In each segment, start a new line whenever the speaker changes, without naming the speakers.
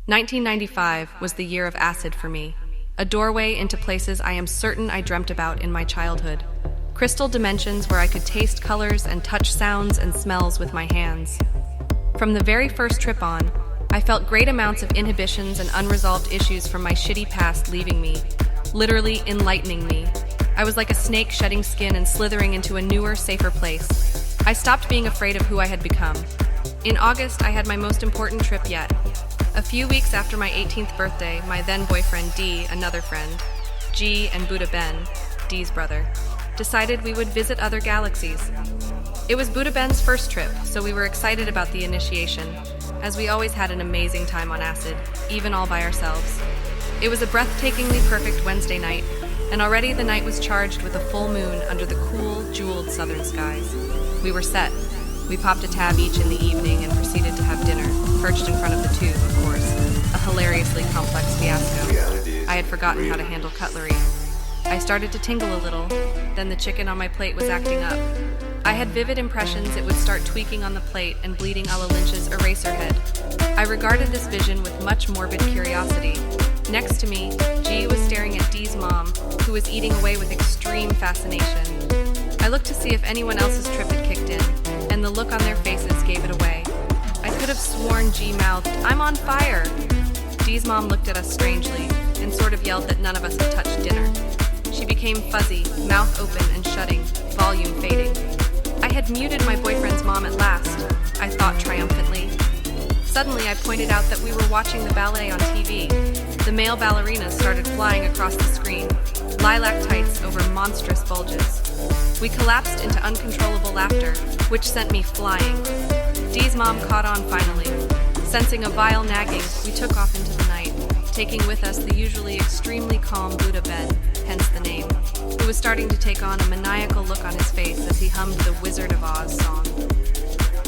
1995 was the year of acid for me, a doorway into places I am certain I dreamt about in my childhood. Crystal dimensions where I could taste colors and touch sounds and smells with my hands. From the very first trip on, I felt great amounts of inhibitions and unresolved issues from my shitty past leaving me, literally enlightening me. I was like a snake shedding skin and slithering into a newer, safer place. I stopped being afraid of who I had become. In August, I had my most important trip yet. A few weeks after my 18th birthday, my then boyfriend D, another friend, G, and Buddha Ben, D's brother, decided we would visit other galaxies. It was Buddha Ben's first trip, so we were excited about the initiation, as we always had an amazing time on acid, even all by ourselves. It was a breathtakingly perfect Wednesday night, and already the night was charged with a full moon under the cool, jeweled southern skies. We were set. We popped a tab each in the evening and proceeded to have dinner, perched in front of the tube, of course, a hilariously complex fiasco. I had forgotten how to handle cutlery. I started to tingle a little, then the chicken on my plate was acting up. I had vivid impressions it would start tweaking on the plate and bleeding a la Lynch's Eraserhead. I regarded this vision with much morbid curiosity. Next to me, G was staring at D's mom, who was eating away with extreme fascination. I looked to see if anyone else's trip had kicked in, and the look on their faces gave it away. I could have sworn G mouthed, "I'm on fire!" D's mom looked at us strangely, and sort of yelled that none of us had touched dinner. She became fuzzy, mouth open and shutting, volume fading. I had muted my boyfriend's mom at last, I thought triumphantly. Suddenly I pointed out that we were watching the ballet on TV. The male ballerinas started flying across the screen, lilac tights over monstrous bulges. We collapsed into uncontrollable laughter, which sent me flying. Dee's mom caught on finally. Sensing a vile nagging, we took off into the night, taking with us the usually extremely calm Buddha Ben, hence the name, who was starting to take on a maniacal look on his face as he hummed the Wizard of Oz song.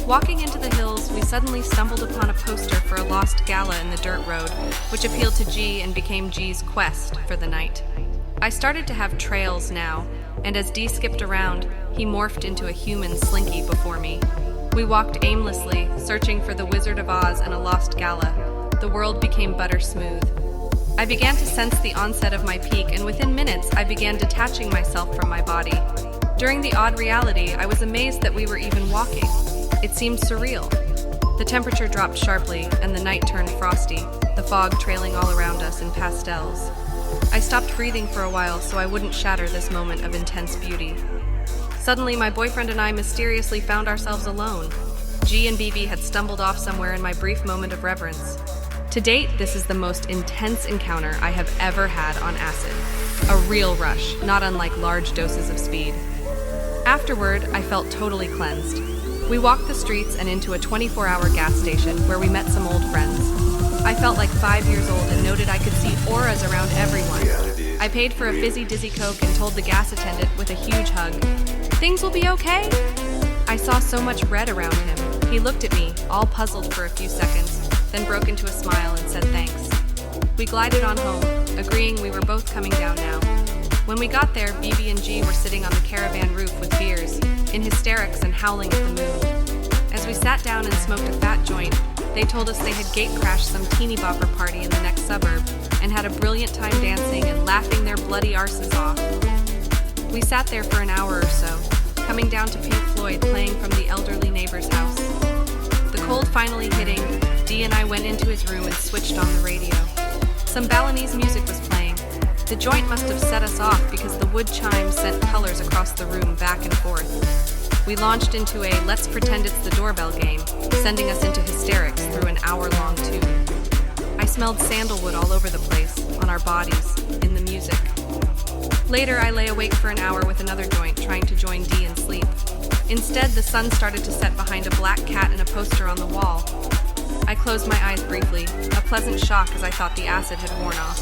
Walking into the hills, we suddenly stumbled upon a poster for a lost gala in the dirt road, which appealed to G and became G's quest for the night. I started to have trails now, and as D skipped around, he morphed into a human slinky before me. We walked aimlessly, searching for the Wizard of Oz and a lost gala. The world became butter smooth. I began to sense the onset of my peak, and within minutes, I began detaching myself from my body. During the odd reality, I was amazed that we were even walking. It seemed surreal. The temperature dropped sharply, and the night turned frosty, the fog trailing all around us in pastels. I stopped breathing for a while so I wouldn't shatter this moment of intense beauty. Suddenly, my boyfriend and I mysteriously found ourselves alone. G and BB had stumbled off somewhere in my brief moment of reverence. To date, this is the most intense encounter I have ever had on acid. A real rush, not unlike large doses of speed. Afterward, I felt totally cleansed. We walked the streets and into a 24-hour gas station where we met some old friends. I felt like 5 years old and noted I could see auras around everyone. I paid for a fizzy dizzy Coke and told the gas attendant with a huge hug, "Things will be okay?" I saw so much red around him. He looked at me, all puzzled for a few seconds, then broke into a smile and said thanks. We glided on home, agreeing we were both coming down now. When we got there, BB and G were sitting on the caravan roof with beers, in hysterics and howling at the moon. As we sat down and smoked a fat joint, they told us they had gate-crashed some teeny bopper party in the next suburb and had a brilliant time dancing and laughing their bloody arses off. We sat there for an hour or so, coming down to Pink Floyd playing from the elderly neighbor's house. The cold finally hitting, Dee and I went into his room and switched on the radio. Some Balinese music was playing. The joint must have set us off because the wood chimes sent colors across the room back and forth. We launched into a let's pretend it's the doorbell game, sending us into hysterics through an hour-long tune. I smelled sandalwood all over the place, on our bodies, in the music. Later, I lay awake for an hour with another joint, trying to join Dee in sleep. Instead, the sun started to set behind a black cat and a poster on the wall. I closed my eyes briefly, a pleasant shock as I thought the acid had worn off.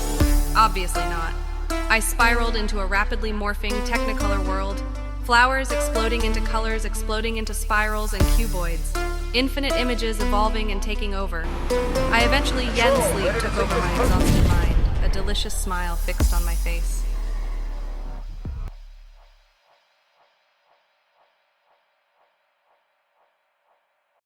Obviously not. I spiraled into a rapidly morphing Technicolor world, flowers exploding into colors, exploding into spirals and cuboids, infinite images evolving and taking over. I eventually yen sleep took over my exhausted mind, a delicious smile fixed on my face.